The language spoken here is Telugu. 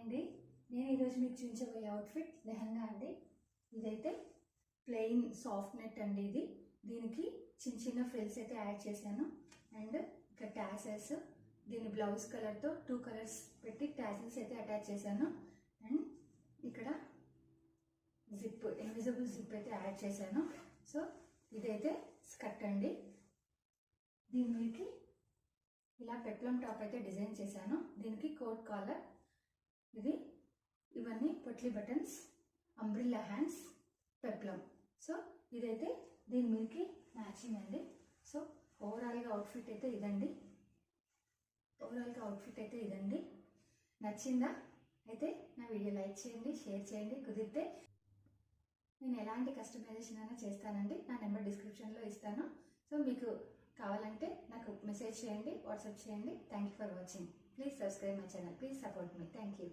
అండి, నేను ఈరోజు మీకు చూపించబోయే అవుట్ఫిట్ లెహంగా అండి. ఇదైతే ప్లెయిన్ సాఫ్ట్ నెట్ అండి. దీనికి చిన్న చిన్న ఫ్రిల్స్ అయితే యాడ్ చేశాను. అండ్ ఇక్కడ టాసెల్స్, దీని బ్లౌజ్ కలర్తో 2 కలర్స్ పెట్టి టాసెల్స్ అయితే అటాచ్ చేశాను. అండ్ ఇక్కడ జిప్, ఇన్విజిబుల్ జిప్ అయితే యాడ్ చేశాను. సో ఇదైతే స్కర్ట్ అండి. దీని మీదకి ఇలా పెప్లం టాప్ అయితే డిజైన్ చేశాను. దీనికి కోట్ కాలర్, ఇవన్నీ potli buttons, umbrella hands, peplum. So ఇదైతే దీని మీదకి మ్యాచింగ్ అండి. సో ఓవరాల్గా అవుట్ఫిట్ అయితే ఇదండి. నచ్చిందా? అయితే నా వీడియో లైక్ చేయండి, షేర్ చేయండి. కుదిరితే నేను ఎలాంటి కస్టమైజేషన్ అయినా చేస్తానండి. నా నెంబర్ డిస్క్రిప్షన్లో ఇస్తాను. సో మీకు కావాలంటే నాకు మెసేజ్ చేయండి, వాట్సాప్ చేయండి. Thank you for watching. Please subscribe my channel. Please support me. Thank you.